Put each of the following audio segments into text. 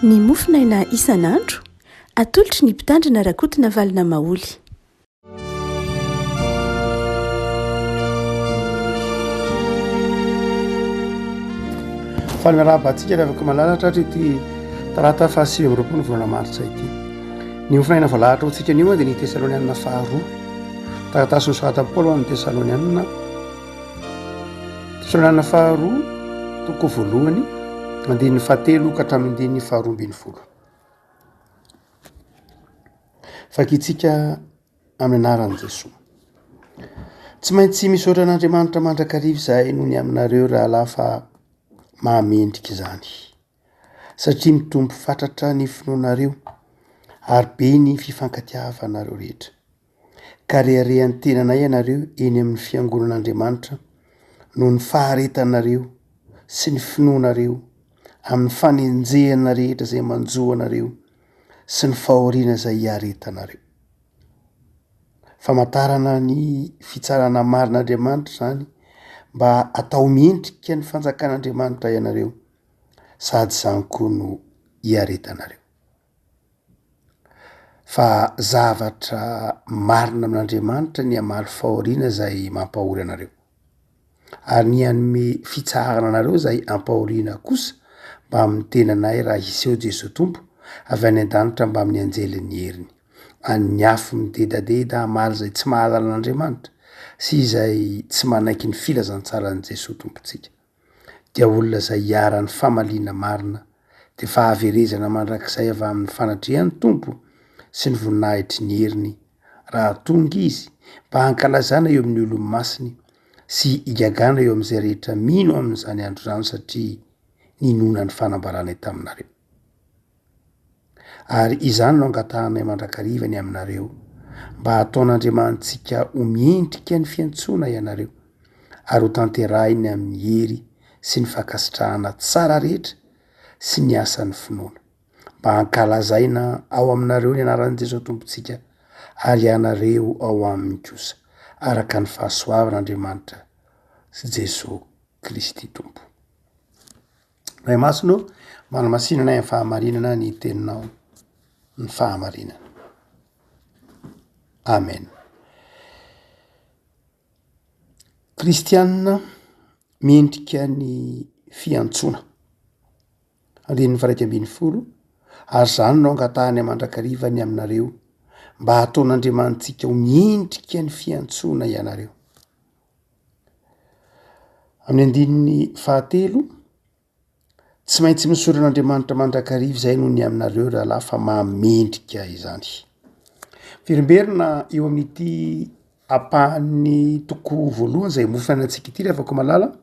ny mofinaina isan'andro atolotry ny mpitandrina rakotina valina maoly. fa miarabantsika ry afaka malalatra hatra ity tarata fahasivy amby roapolo volana martsa ity ny mofinaina voalahatra hoantsika anio dia ny tesalonianina faharoa taratasy nosoratan'i Paoly ho an'ny tesalonianina faharoa toko voalohany andininy fahatelo ka hatramin'ny andininy faharoa ambin'ny folo. Fakitsika amin'ny anaran'i Jesosy. Tsy maintsy misaotra an'Andriamanitra mandrakariva izahay noho ny aminareo raha lafa mahamendrika izany, satria mitombo fatratra ny finoanareo ary be ny fifankatiavanareo rehetra. Ka reharehan'ny tenanay ianareo eny amin'ny fiangonan'Andriamanitra noho ny faharetanareo sy ny finoanareo amin'ny fanenjehana rehetra izay manjoanareo sy ny fahoriana izay hiaretanareo. Famantarana ny fitsarana marin'Andriamanitra izany mba atao mendrika ny fanjakan'Andriamanitra ianareo sady izany koa no hiaretanareo. Fa zavatra marina amin'Andriamanitra ny hamaly fahoriana izay mampahory anareo ary ny hanome fitsarana anareo izay hampahoriana kosa mba amin'ny tenanay raha iseho Jesosy Tompo avy any an-danitra mba amin'ny anjelin'ny heriny any afo midedadeda hamaly izay tsy mahalala an'Andriamanitra sy izay tsy manaiky ny filazantsaran'i Jesosy Tompontsika dia olona izay hiara-ny famaliana marina dia fahaverezana mandrakizay avy amin'ny fanatrehan'ny Tompo sy ny voninahitry ny heriny raha tonga izy mba hankalazana eo amin'ny olo masiny sy igagana eo amin'izay rehetra mino amin'izany andro izany satria ninona ny fanambarana taminareo. Ary izany no angatahanay mandrakarivany aminareo mba ataon'Andriamanitsika ho miendrika ny fiantsoana ianareo ary ho tanterahiny amin'ny hery sy ny fankasitrahana tsara rehetra sy ny asan'ny finoana mba hankalazaina ao aminareo ny anaran'i Jesosy Tompontsika ary ianareo ao aminy kosa araka ny fahasoavan'Andriamanitra sy Jesosy Kristy Tompo. Ray masino manamasinana ny fahamarinana ny teninao ny fahamarinana. Amen. Kristianina miendrika ny fiantsoana. Andininy faha 1:10 ary izany no angatahany mandrakarivany aminareo mba ataon'Andriamanitsika ho miendrika ny fiantsoana ianareo. Amin'ny andininy fahatelo tsy maintsy misaotra an'Andriamanitra mandrakariva izay noho ny aminareo raha lafa mahamendrika izany. Firimberina eo amin'ity ampahan'ny toko voalohany izay mofinaina antsika ity rehefa ko malala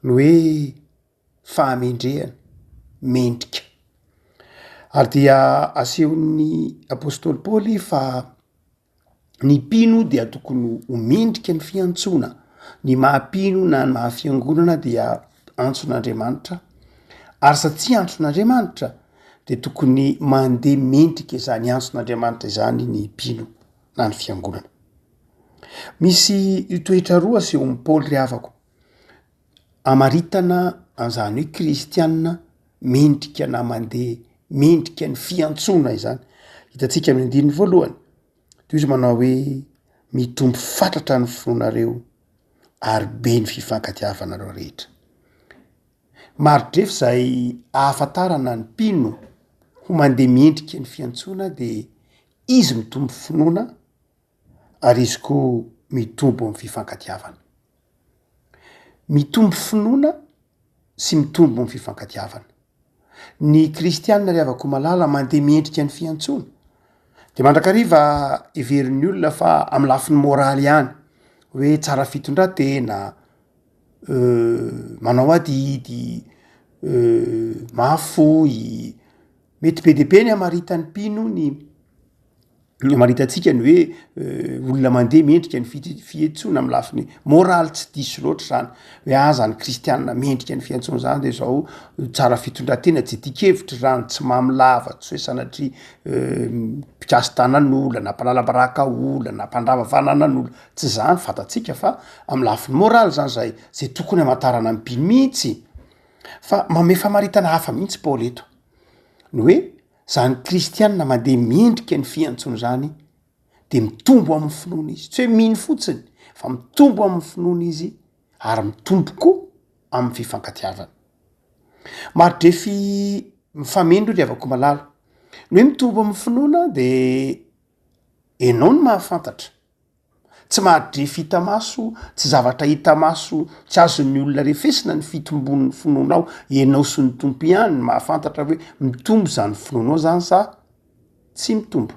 ny hoe fahamendrehana, mendrika. Ary dia asehon'ny apôstôly Paoly fa ny mpino dia tokony ho mendrika ny fiantsoana, ny mahampino na ny mahafiangonana dia antson'Andriamanitra ary satria antson'Andriamanitra dia tokony mandeha mendrika izany antson'Andriamanitra izany ny mpino na ny fiangonana. Misy toetra roa asehon'ny Paoly ry havako amaritana an'izany hoe kristianina mendrika na mandeha mendrika ny fiantsoana izany. Hitantsika amin'ny andininy voalohany toy izy manao hoe mitombo fatratra ny finoanareo ary be ny fifankatiavanareo rehetra. Marodrefy izay ahafantarana ny mpino ho mandeha mendrika ny fiantsoana dia izy mitombo finoana ary izy koa mitombo amin'ny fifankatiavana. Mitombo finoana sy mitombo amin'ny fifankatiavana. Ny kristianina ry havako malala mandeha mendrika ny fiantsoana dia mandrakariva heverin'ny olona fa amin'ny lafiny moraly ihany hoe tsara fitondran-tena, manao adidy, mahafoy, mety be dia be ny amaritan'ny mpino ny amaritantsika ny hoe olona mandeha mendrika ny fiantsoana amin'ny lafiny moraly tsy diso loatra izany hoe aza ny kristianina mendrika ny fiantsoana izany dia izao tsara fitondran-tena tsy dikevitra izany tsy mamilava tsy hoe sanatria mpikasy tanan'olona na mpanalabaraka olona na mpandrava vananan'olona tsy izany fantatsika fa amin'ny lafiny moraly izany zay tokony hamantarana ny mpino mihitsy. Fa manome famaritana hafa mihitsy Paoly eto ny hoe zany kristianina mandeha miendrika ny fiantsony zany de mitombo amin'ny finoana izy tsy hoe miny fotsiny fa mitombo amin'ny finoana izy ary mitombo koa amin'ny fifankatiavana marodrefy mifamendro ry avako malala ny hoe mitombo amin'ny finoana de enao ny mahafantatra tsy mahadrefy hita maso tsy zavatra hita maso tsy azon'ny olona refesina ny fitombon'ny finoanao enao sy ny tompo ihany ny mahafantatra hoe mitombo zany finoanao zany sa tsy mitombo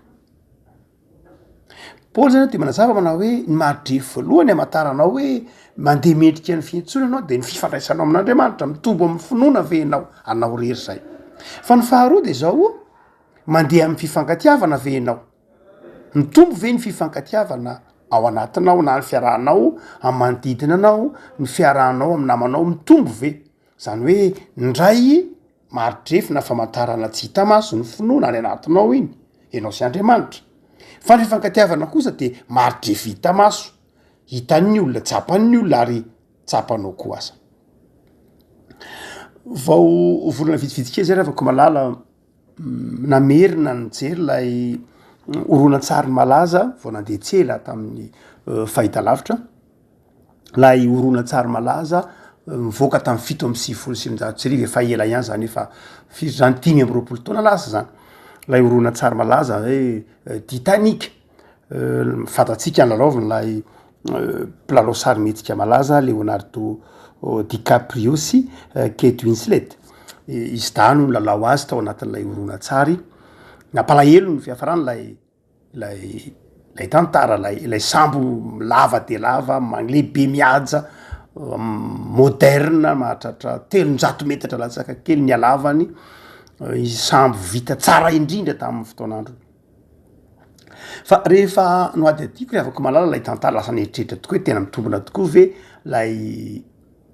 paoly zany de manazava manao hoe ny mahadrefy voalohany amataranao hoe mandeha mendrika ny fiantsona anao de ny fifandraisanao amin'andriamanitra mitombo amin'ny finoana ve enao anao rery zay fa ny faharoa de zao mandeha amin'ny fifankatiavana ve enao mitombo ve ny fifankatiavana ao anatinao na ny fiarahanao amin'ny manodidina anao ny fiarahanao amin'ny namanao mitombo ve zany hoe ndray marodrefy na famantarana tsy hita maso ny finoana any anatinao iny enao sy andriamanitra fa ny fifankatiavana kosa de marodrefy hita maso hitan'ny olona tsapan'ny olona ary tsapanao koa aza vao volana vitsivitsike zay rehefa ko malala namerina nyjery lay oronan-tsary malaza vao nandeha tsela tamin'ny fahitalavitra lay oronan-tsary malaza mivoaka tamin'ny 7 efa ela ihany zany efa zany 5 taona lasa zany lay oronan-tsary malaza hoe Titanic fatatsika ny lalaoviny lay mpilalao sarymetsika malaza Leonardo DiCaprio sy Kate Winslet izy dany no lalao azy tao anatin'lay oronan-tsary nampalahelo ny fiafarany lay tantara lay sambo lava de lava lehibe mihaja moderna mahatratra 300 metatra latsaka kely ny alavany izy sambo vita tsara indrindra tamin'ny fotoanandro fa rehefa noady adiko re afako malala lay tantara lasa neritreritra tokoa hoe tena mitombona tokoa ve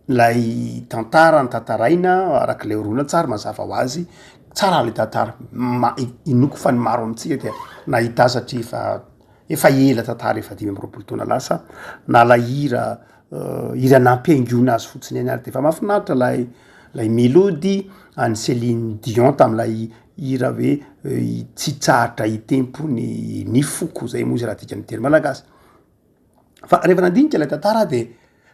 lay tantara ny tantaraina arak'lay oronan-tsary mazava ho azy tsara le tantara inoko fa ny maro amitsika de nahita satria efa ela tantara efa 5 taona lasa na la hira nampiaingona azy fotsiny any ary de efa mahafinaritra lay mélodie any Céline Dion tam'lay hira hoe tsy tsahatra hitempo ny foko zay moa izy raha tika miteny malagasy fa rehefa nandinika lay tantara de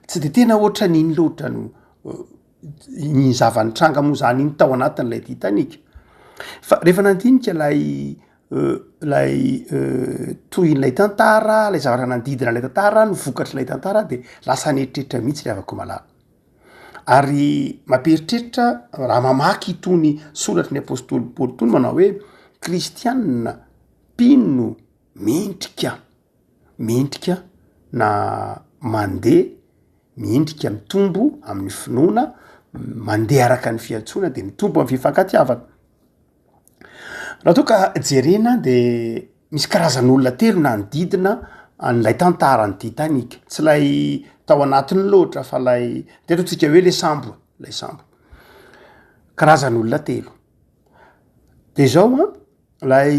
tsy de tena ohatra n'iny loatra ny zavanitranga moa zany iny tao anatin'lay Titanic fa rehefa nandinika lay tohin'lay tantara lay zavatra nandidina lay tantara ny vokatr'lay tantara de lasa neritreritra mihitsy le avako malala ary mamperitreritra raha mamaky itony soratry ny apôstôly Paoly tony manao hoe kristianina mpino mendrika na mandeha miendrika mitombo amin'ny finoana mandeha araka ny fiantsona de mitombo amin'ny fifankatiavana raha toa ka jerena de misy karazan'olona telo nanodidina an'lay tantarany Titanic tsy lay tao anatiny loatra fa lay tetotsika hoe lay sambo karazan'olona telo de zao lay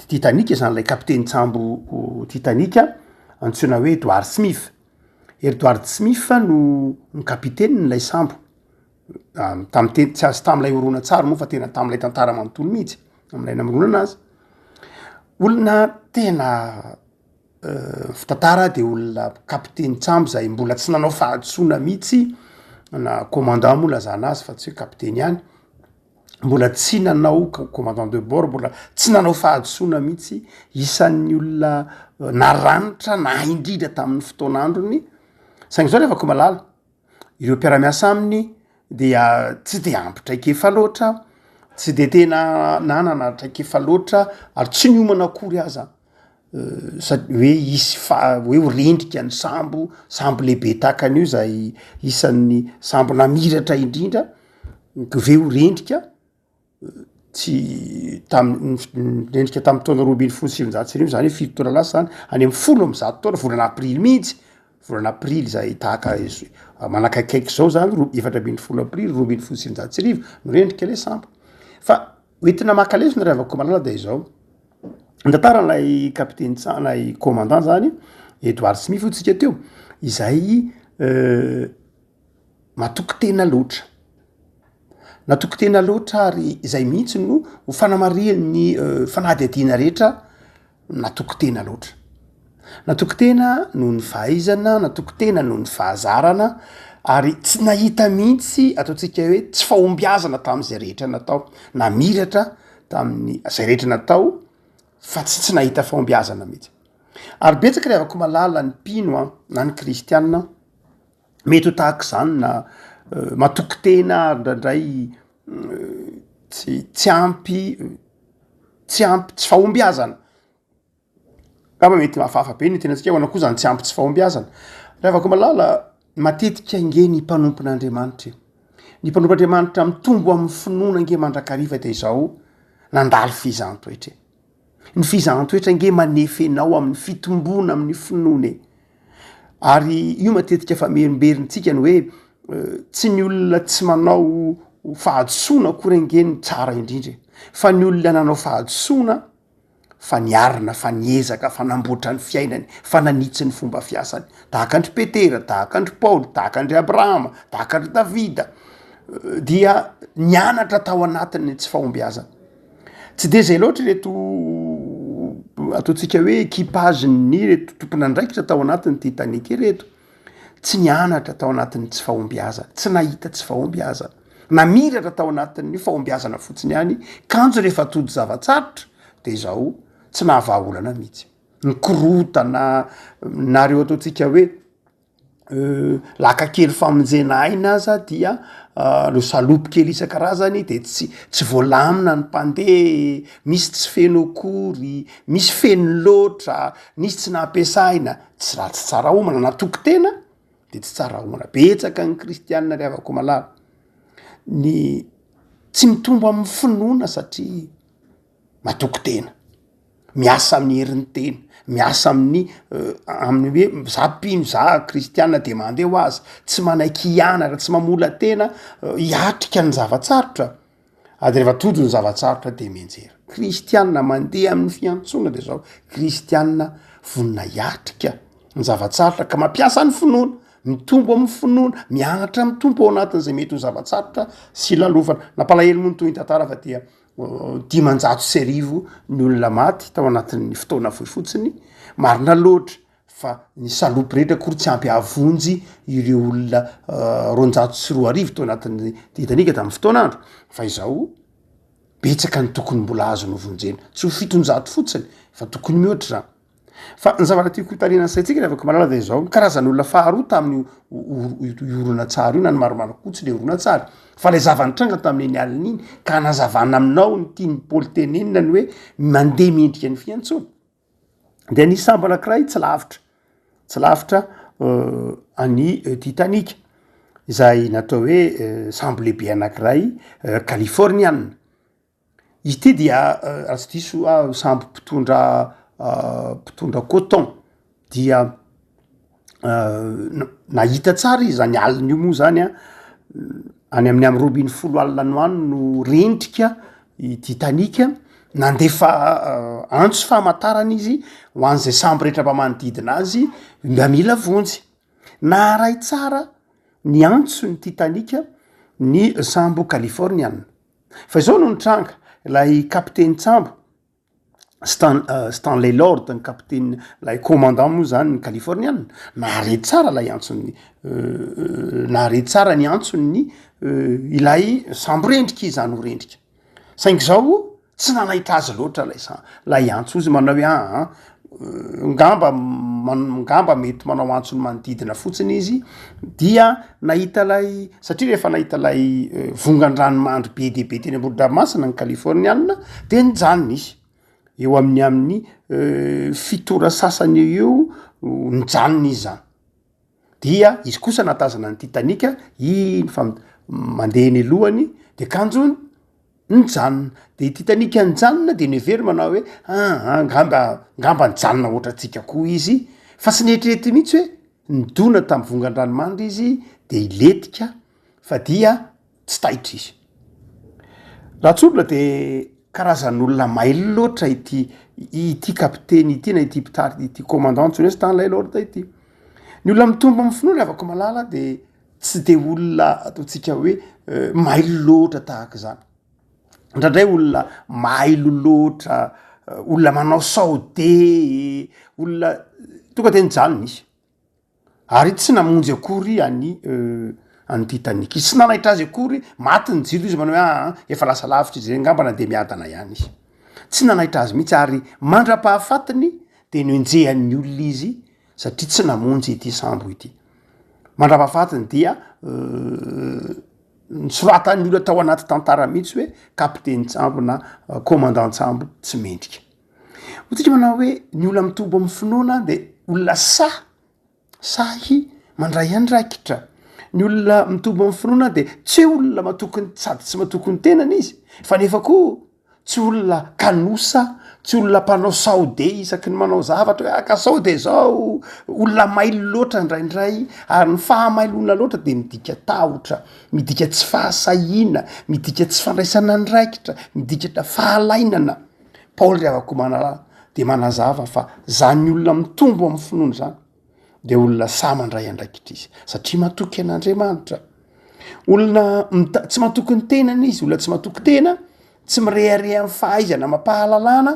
Titanic zany lay kapiteny sambo Titanic antsoina hoe Edward Smith no kapitenyn'lay sambo tam'teny tsy azy tam'lay oronan-tsary moa fa tena tam'lay tantara manontolo mihitsy am'lay namoronana azy olona tena fitantara de olona kapiteny tsambo zay mbola tsy nanao fahadisoana mihitsy na commandant moa lazana azy fa tsy hoe kapiteny ihany mbola tsy nanao commandant de bord mbola tsy nanao fahadisoana mihitsy isan'ny olona naranitra na indrindra tamin'ny fotoanandrony saingy zao rehefa ko malala ireo mpiara-miasa aminy dia tsy de ampy traikefa loatra tsy de tena nanana traikefa loatra ary tsy niomana akory aza hoe isy hoe ho rendrika ny sambo lehibe takan'io zay isan'ny sambo namiratra indrindra ve ho rendrika tsy rendrika tamin'ny taona 2017 zany hoe 7 taona lasa zany any amin'ny 10 taona volana aprily mihitsy volana aprily zay tahaka manakaikaiky zao zany 7 aprily 2017 no rendrika le sambo fa hoentina makalesona rehavako malala de zao ntantaran'lay kapiteny lay commandant zany Edward Smith otsika teo izay matoky tena loatra natoko tena loatra ary izay mihitsy no fanamariany fanady adiana rehetra natoko tena loatra natoko tena noho ny fahaizana natoko tena noho ny fahazarana ary tsy nahita mihitsy ataontsika hoe tsy fahombiazana tam'izay rehetra natao namiratra tamin'ny zay rehetra natao fa tsy nahita fahombiazana mihitsy ary betsaka le avako malala ny mpino na ny kristianina mety ho tahaka zany na matoko tena ndraindray tsy ampy tsy fahombiazana kaba mety mahafafa be ny tenantsika hoana koa zany tsy ampy tsy fahombiazana raha avako malala matetika inge ny mpanompon'Andriamanitra ny mpanompon'Andriamanitra mitombo amin'ny finoana inge mandrakariva de izao nandalo fizahantsoetra ny fizahantsoetra inge manefenao amin'ny fitombona amin'ny finoana ary io matetika fa merimberitsika ny hoe tsy ny olona tsy manao fahadisoana akory inge ny tsara indrindra fa ny olona nanao fahadisoana fa niarina fa niezaka fa namboatra ny fiainany fa nanitsy ny fomba fiasany tahaka andry Petera tahaka andry Paoly tahaka andry Abrahama tahaka andry Davida dia nianatra tao anatiny tsy fahombiazana tsy de zay loatra reto ataontsika hoe équipage-ny reto tompon'andraikitra tao anatiny Titanic reto tsy nianatra tao anatiny tsy fahombiazana tsy nahita tsy fahombiazana namiratra tao anatiny fahombiazana fotsiny ihany kanjo rehefa tody zavatsarotra de izao tsy nahavaolana mihitsy ny korotana nareo ataontsika hoe laka kely famonjena aina aza dia lo salopy kely isan-karazany de tsy voalamina ny mpandeha misy tsy feno akory misy feno loatra misy tsy nampiasaina tsy raha tsy tsara omana natoko tena de tsy tsara omana betsaka ny kristianina ry avako malala ny tsy mitombo amin'ny finoana satria matoko tena miasa amin'ny herin'ny tena miasa amin'ny hoe za mpino za kristianina de mandeha ho azy tsy manaiky hianatra tsy mamola tena hiatrika ny zavatsarotra ady rehefa todo ny zavatsarotra de menjera kristianina mandeha amin'ny fiantsona de zao kristianina vonina hiatrika ny zavatsarotra ka mampiasa ny finoana mitombo amin'ny finoana mianatra mitombo ao anatin'izay mety ho zavatsarotra sy lalofana nampalahelo moa ny toy ny tantara fa dia 500 ny olona maty tao anatin'ny fotoana fohy fotsiny marina loatra fa ny salopy rehetra kory tsy ampy avonjy ireo olona 204 tao anatin'ny Titanika tamin'ny fotoanandro fa izao betsaka ny tokony mbola azo novonjena tsy ho 700 fotsiny fa tokony mihoatra zany fa ny zavatra tiako hitarina saitsika rehefa malala de izao karazan'olona faharoa tamin'ny orona tsara io na ny maromaro kotsy le orona tsara fa le zavanitranga tamin'ny alina iny ka nazavana aminao ny tiany polytenenina ny hoe mandeha miendrika ny fiantsona de nisy sambo anankiray tsy lavitra any Titanic izay natao hoe sambo lehibe anankiray californiana ity dia raha tsy diso sambo mpitondra coton dia nahita tsara izy zany alina io moa zany any amin'ny 20 alina noany no rendrika i Titanic nandefa antso famantarana izy ho an'izay sambo rehetra mba manodidina azy mba mila vonjy naharay tsara ny antso ny Titanic ny sambo californiana fa izao no nitranga lay kapiteny sambo Stanley Lord ny kapiteny lay commandant moa zany ny californiana naharay tsara lay antsony naharay tsara ny antsony ilay sambo rendrika izany ho rendrika saingy zao tsy nanaitra azy loatra lay antso izy manao hoe ngamba mety manao antsony manodidina fotsiny izy dia nahita lay satria rehefa nahita lay vongan-dranomandry be de be teny ambony-dranomasina ny californiana de nijanona izy eo amin'ny fitora sasany eo nijanona izy zany dia izy kosa natazana ny Titanic iny fa mandeha ny lohany de kanjony nijanona de Titanic nijanona de nevery manao hoe ngamba nijanona ohatra atsika koa izy fa tsy nehitrety mihitsy hoe nidona tamin'ny vongan-dranomandry izy de iletika fa dia tsy taitra izy raha tsolona de karazan'olona mailo loatra ity kapiteny ity na ity mpitary ity commandant tsony hoe Stanley Lord ity ny olona mitombo amin'ny finoana avako malala de tsy de olona ataotsika hoe mailo loatra tahaka zany indraindray olona mailo loatra olona manao saode olona tonga de nijanona izy ary tsy namonjy akory any Titanic izy tsy nanaitra azy akory maty ny jiro izy manao hoe efa lasa lavitra izy ngambana de miadana ihany izy tsy nanaitra azy mihitsy ary mandra-pahafatiny de noenjehan'ny olona izy satria tsy namonjy ity sambo ity mandra-pahafatiny dia nysoratan'ny olona tao anaty tantara mihitsy hoe kapiteny tsambo na commandant tsambo tsy mendrika otsika manao hoe ny olona mitombo amin'ny finoana de olona sahy mandray andraikitra ny olona mitombo amin'ny finoana de tsy hoe olona matokony sady tsy matokony tenany izy fa nefa koa tsy olona kanosa tsy olona mpanao saode isaky ny manao zavatra hoe ka saode zao olona mailo loatra ndraindray ary ny fahamailona loatra de midika tahotra midika tsy fahasahina midika tsy fandraisana ndraikitra midikatra fahalainana Paoly ry avako de manazava fa zany olona mitombo amin'ny finoana zany de olona sa mandray andraikitra izy satria matoky an'Andriamanitra olona tsy matoky ny tenany izy olona tsy matoky tena tsy mirehareha amin'ny fahaizana mampahalalana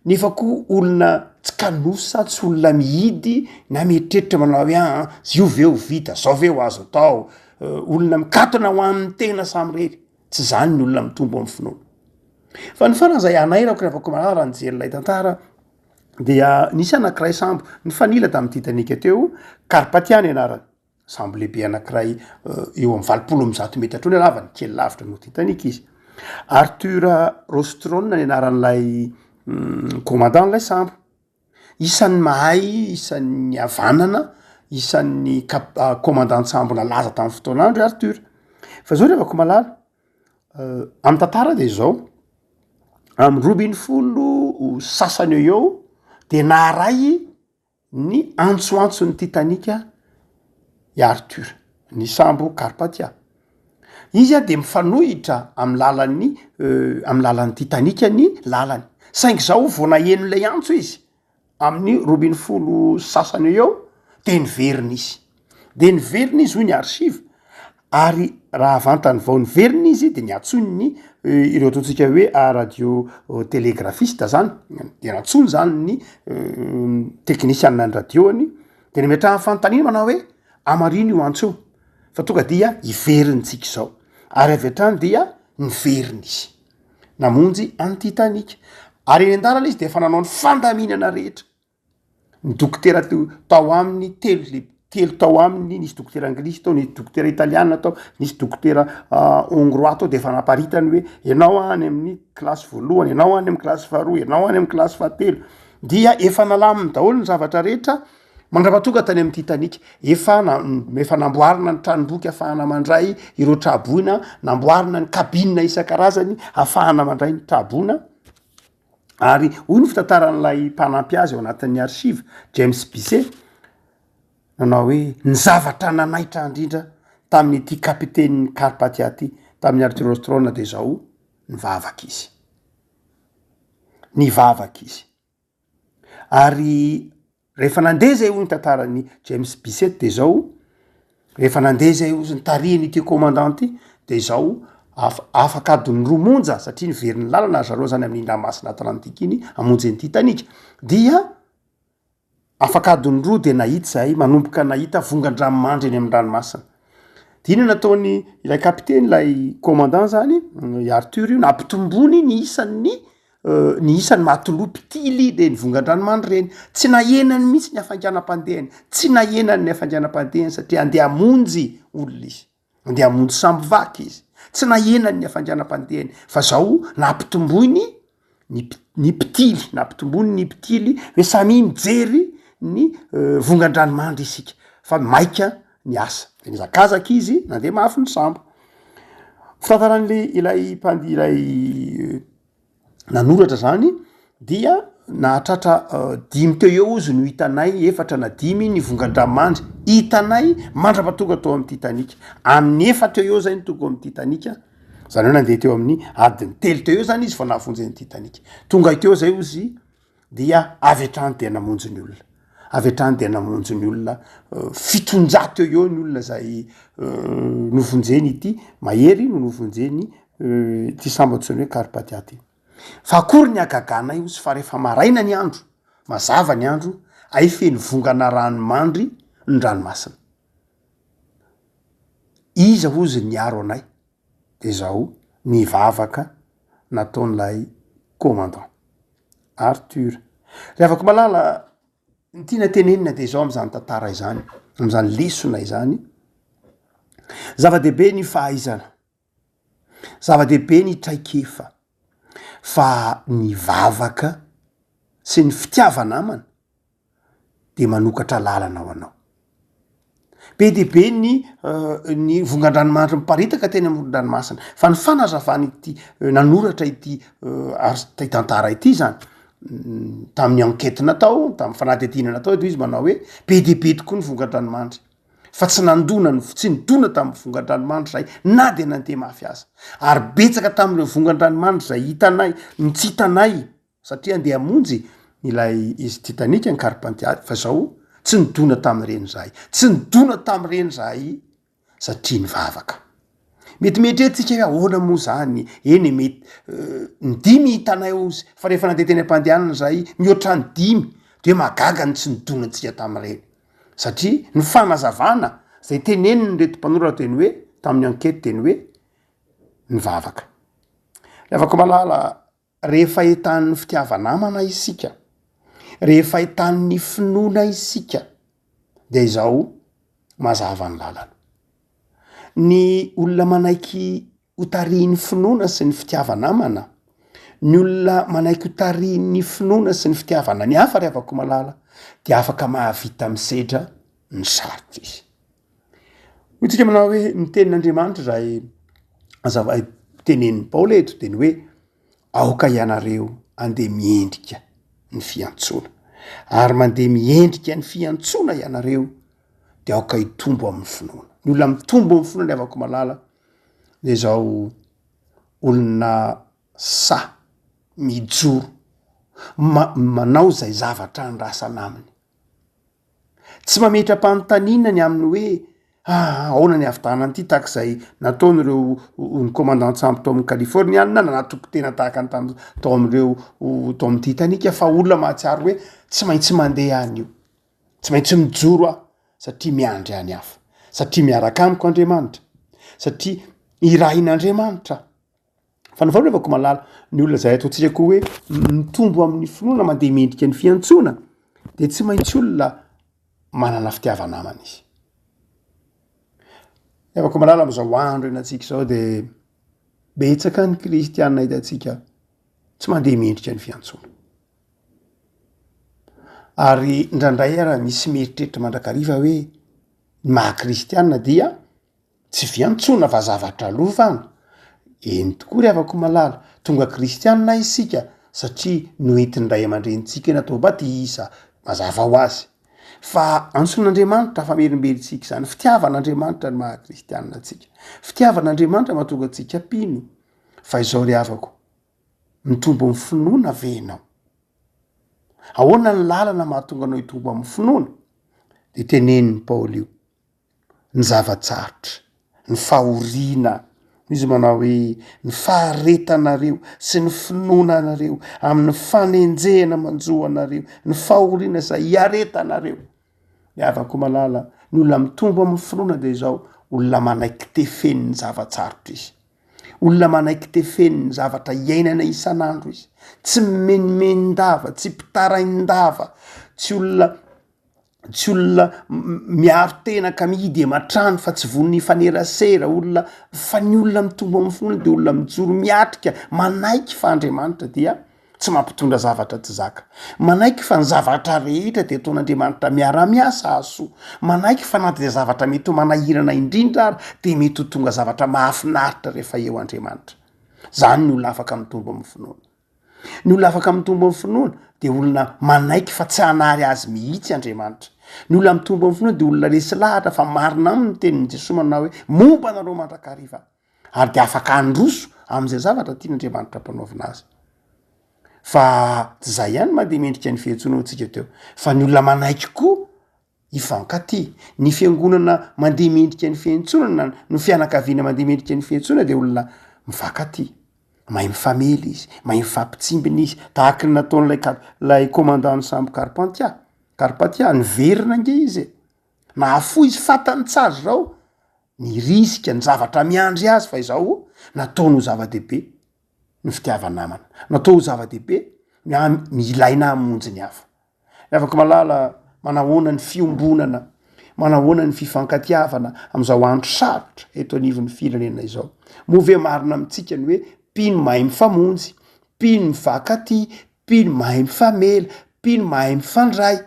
nefa koa olona tsy kanosa tsy olona mihidy na mieritreritra manao hoe zio veo vita zao veo azo atao olona mikatona ho amin'ny tena samyrery tsy zany ny olona mitombo amin'ny finoana fa ny faran'izay anairako ry avako raha nijerylay tantara dia nisy anankiray sambo ny fanila tamin'ny Titanic teo Karpatiany anarany sambo lehibe anankiray eo amin'ny 20 metatra ny halavany kely lavitra no Titanic izy Arthur Rostron ny anaran'lay commandant lay sambo isan'ny mahay isan'ny avanana isan'ny commandant sambo nalaza tamin'ny fotoanandro Arthur fa zao ry avako malala amin'ny tantara de zao amin'ny 12 sasany eo de naharay ny antsoantson'ny Titanic i Arthur ny sambo Karpatia izy de mifanohitra amin'ny lalan'ny Titanic ny lalany saingy zao vao naheno lay antso izy amin'ny 12 sasany eo de niverina izy hoy ny archive ary raha vantany vao niverina izy de niatsony ireo ataotsika hoe radio télégraphiste zany de natsony zany ny technician ny radioany de nimetraha fanontaniana manao hoe amarino io antso fa tonga dia iverinitsika zao ary avy hatrany dia niverina izy namonjy any Titanic ary eny an-dalana izy de efa nanao ny fandaminana rehetra ny dokotera tao aminy telo tao aminy nisy dokotera anglisy tao nisy dokotera italiana tao nisy dokotera hongrois tao de efa naparitany hoe ianao any amin'ny klasy voalohany ianao any amin'ny klasy faharoa ianao any amin'ny klasy fahatelo dia efa nalaminy daholo ny zavatra rehetra mandrapatonga tany amin'ny Titanic efa namboarina ny tranomboky ahafahana mandray ireo traboina namboarina ny kabinina isan-karazany ahafahana mandray ny traboina ary hoy ny fitantaran'lay mpanampy azy ao anatin'ny archive James Bisset nanao hoe ny zavatra nanaitra indrindra tamin'ity kapiteny Karpatia ty tamin'ny Arthur Rostron de zao nivavaka izy ary rehefa nandeha zay hoy ny tantaran'ny James Bisset de zao rehefa nandeha zay ozy ny tarihiny ity commandant ty de zao afaka adiny romonja satria niveriny lalana zareo zany amin'ny Ranomasina Atlantika iny amonjy ny Titanic dia afaka adiny roa de nahita zay manomboka nahita vongan-dranomandry eny amin'ny ranomasina de iny nataony ilay kapiteny lay commandant zany i Arthur io nampitombony ny isan'ny mahatoloha mpitily de ny vongan-dranomandry reny tsy nahenany mihitsy ny hafanganam-pandehany tsy nahenany ny hafanganam-pandehany satria andeha amonjy olona izy andeha amonjy sambo vaky izy tsy nahenany ny hafanganam-pandehany fa zao nampitombony ny mpitily hoe samy mijery ny vongan-dranomandry isika fa maika ny asa de nizakazaka izy nandeha mafy ny sambo fitantaran'le ilay nanoratra zany dia nahatratra 5 teo eo izy no hitanay 4 na 5 ny vongan-dranomandry hitanay mandrapatonga tao amin'ny Titanic amin'ny 4 teo eo zay ny tonga amin'ny Titanic zany hoe nandeha teo amin'ny adiny 3 teo eo zany izy fa nahavonjy ny Titanic tonga teo zay ozy dia avy hatrany de namonjy ny olona avy atrany de namonjy ny olona fitonjato eo ny olona zay novonjeny ity mahery no novonjeny ty sambatsony hoe Karpathia ty. Fa akory ny agaganay ozy fa rehefa maraina ny andro mazava ny andro ay feny vongana ranomandry ny ranomasina. Iza ozy ny aro anay de zao ny vavaka nataon'lay commandant Arthur. Re afaka malala ny tiana tenenina de zao am'zany tantara izany, am'zany lesona izany, zava-dehibe ny fahaizana, zava-dehibe ny traikefa, fa ny vavaka sy ny fitiavanamana de manokatra lalana ao anao. Be dehibe ny vongan-dranomanitra miparitaka teny amoron-dranomasina, fa ny fanazavany ity nanoratra ity ty tantara ity zany tamin'ny enquête natao, tamin'ny fanadidina natao de izy manao hoe be dehibe tokoa ny vongan-dranomanitra, fa tsy nidona tamin'ny vongan-dranomanitra zay na de nandeha mafy aza, ary betsaka tamin'ireo vongan-dranomanitra zay hitanay ny tsy hitanay satria andeha amonjy ilay izy Titanica ny Karpathia, fa zao tsy nidona tamin'ireny zahay, tsy nidona tamin'ireny zahay satria ny vavaka. Mety mietretsika hoe ahoana moa zany, eny mety ny 5 hitanay ozy, fa rehefa nandeha teny am-pandehanana zahay mihoatra ny 5 de magaga ny tsy nidonantsika tamin'ireny, satria ny fanazavana zay teneniny ny reto mpanoratra teny hoe tamin'ny enquête teny hoe ny vavaka. Afaka malala rehefa etan'ny fitiavanamana isika, rehefa etan'ny finoana isika de izao mazava ny lalana. Ny olona manaiky hotarian'ny finoana sy ny fitiavanamana, ny olona manaiky hotarian'ny finoana sy ny fitiavana ny hafa re afaka malala de afaka mahavita misedra ny sarotra izy. Hotsika manao hoe ny tenin'Andriamanitra zay mazava tenenin'ny Paoly eto teny hoe aoka ianareo andeha miendrika ny fiantsoana, ary mandeha miendrika ny fiantsoana ianareo de aoka hitombo amin'ny finoana. Ny olona mitombo amin'ny finoana le avako malala de zao olona mijoro manao zay zavatra ny rasana aminy, tsy mametra-panontaniana ny aminy hoe ahoana ny avitanany ity tak'izay nataon'ireo ny commandant Samp tao amin'ny Californiana na natoko tena tahaka ny tao amin'ireo tao amin'ny Titanica, fa olona mahatsiaro hoe tsy maintsy mandeha any io, tsy maintsy mijoro satria miandry any hafa, satria miaraka amiko Andriamanitra, satria irahin'Andriamanitra. Fa ny vao avako malala ny olona zay ataontsika koa hoe mitombo amin'ny finoana mandeha mendrika ny fiantsoana de tsy maintsy olona manana fitiavanamana izy. Afaka malala am'izao andro enatsika zao de betsaka ny kristianina hitantsika tsy mandeha mendrika ny fiantsoana. Ary ndraindray ara misy meritreritra mandrakariva hoe ny maha-kristianina dia tsy fiantsoana fa zavatra lovana. Eny tokoa ry havako malala, tonga kristianina isika satria noentin'ny ray aman-drenitsika natao batisa, mazava ho azy. Fa antsoin'Andriamanitra fa merimberitsika izany, fitiavan'Andriamanitra ny maha-kristianina atsika, fitiavan'Andriamanitra mahatonga atsika mpino. Fa izao ry havako, mitombo amin'ny finoana ve ianao? Ahoana ny lalana mahatonga anao hitombo amin'ny finoana? De tenenin'ny Paoly io, ny zavatsarotra, ny fahoriana, izy manao hoe ny faharetanareo sy ny finoana anareo amin'ny fanenjehana manjoa anareo, ny fahoriana zay hiaretanareo. De afaka malala ny olona mitombo amin'ny finoana de zao olona manaiky tefen'ny zavatsarotra izy, olona manaiky tefen'ny zavatra iainana isan'andro izy, tsy menimenin-dava, tsy mpitarain-dava, tsy olona miaro tena ka mihidy ematrano fa tsy von'ny fanerasera, olona fa ny olona mitombo amin'ny finoana de olona mijoro miatrika manaiky fa Andriamanitra dia tsy mampitondra zavatra tsy zaka, manaiky fa ny zavatra rehetra de ataon'Andriamanitra miara-miasa aso, manaiky fa na de zavatra mety ho manahirana indrindra ary de mety ho tonga zavatra mahafinaritra rehefa eo Andriamanitra. Zany ny olona afaka mitombo amin'ny finoana. Ny olona afaka mitombo amin'ny finoana de olona manaiky fa tsy hanary azy mihitsy Andriamanitra. Ny olona mitombo amin'ny finoana de olona resy lahatra fa marina aminy tenin'ny Jesosy manao hoe momba anareo mandrakariva, ary de afaka handroso amin'izay zavatra tian'Andriamanitra mpanaovina azy. fa tsy zay ihany mandeha mendrika ny fiantsona atsika teo fa ny olona manaiky koa ifankaty ny fiangonana mandeha mendrika ny fiantsonana no fianakaviana mandeha mendrika ny fiantsona de olona mifankaty mahay mifamely izy mahay mifampitsimbiny izy tahaka ny nataon'lay commandant sambo carpatia nyverina nge izy nahafo izy fatany tsara zao ny risika ny zavatra miandry azy fa izao natao no zava-dehibe ny fitiavanamana natao ho zava-dehibe milaina amonjy ny hafa afaka malala manahoana ny fiombonana manahoana ny fifankatiavana am'izao andro sarotra eto anivon'ny firenena izao move marina amitsika ny hoe pino mahay mifamonjy pino mifankaty pino mahay mifamela pino mahay mifandray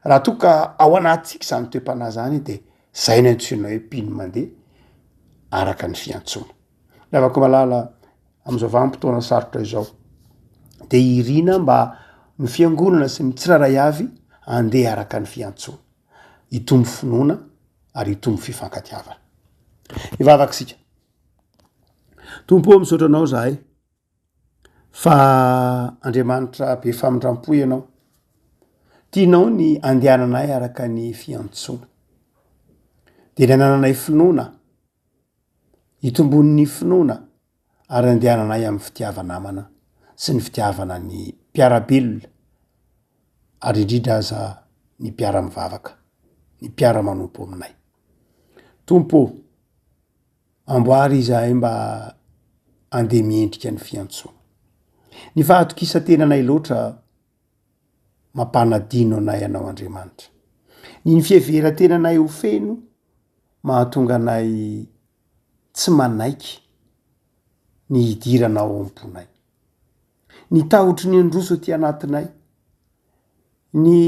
raha toa ka ao anatsika zany toe-pana zany de zay ny antsoina hoe pino mandeha araka ny fiantsona afaka malala am'izao vanim-potoana sarotra izao de irina mba ny fiangonana sy mitsiraray avy andeha araka ny fiantsona hitombo finoana ary hitombo fifankatiavana ivavakasika tompo misaotra anao zahay fa Andriamanitra be famindram-po ianao tianao ny andehananay araka ny fiantsona de ny anananay finoana hitombon'ny finoana ary andehananay amin'ny fitiavanamana sy ny fitiavana ny mpiarabelona ary indrindra aza ny mpiara-mivavaka ny mpiara-manompo aminay tompo amboary izahay mba andeha miendrika ny fiantsona ny fahatokisa-tenanay loatra mampanadino anay anao Andriamanitra ny fiheveran-tenanay ho feno mahatonga anay tsy manaiky ny hidiranao amponay ny tahotry ny androso ty anatinay ny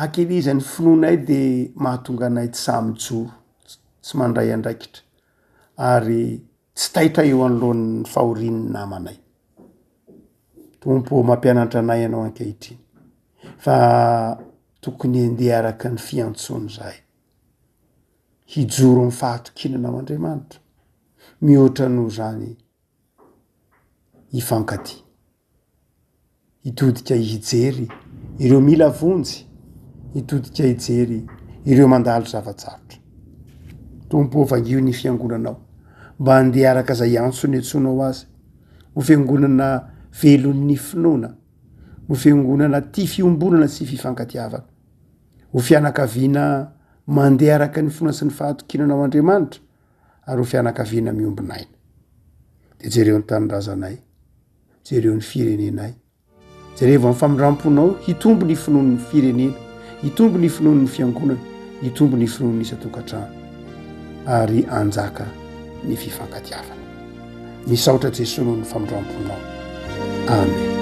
hakelizan'ny finoanay de mahatonga anay tsy samijoro tsy mandray andraikitra ary tsy taitra eo anoloan'ny fahorian'ny namanay tompo mampianatra anay ianao ankehitriny fa tokony andeha araka ny fiantsony zahay hijoro ny fahatokinanao Andriamanitra mihoatra no zany hifankaty hitodika hijery ireo mila vonjy hitodika hijery ireo mandalo zavatsarotra tompo vangio ny fiangonanao mba andeha araka zay antso ny antsonao azy ho fiangonana velon'ny finoana ho fiangonana ty fiombonana sy fifankatiavana ho fianakaviana mandeha araka ny finoana sy ny fahatokinanao Andriamanitra ary ho fianakaviana miombinaina de jereo ny tanindrazanay jereo ny firenenay jereo amin'ny famindramponao hitombo ny finoan'ny firenena hitombo ny finoan'ny fiangonana hitombo ny finoan'ny isan-tokantrano ary anjaka ny fifankatiavana misaotra Jesosy noho ny famindramponao amen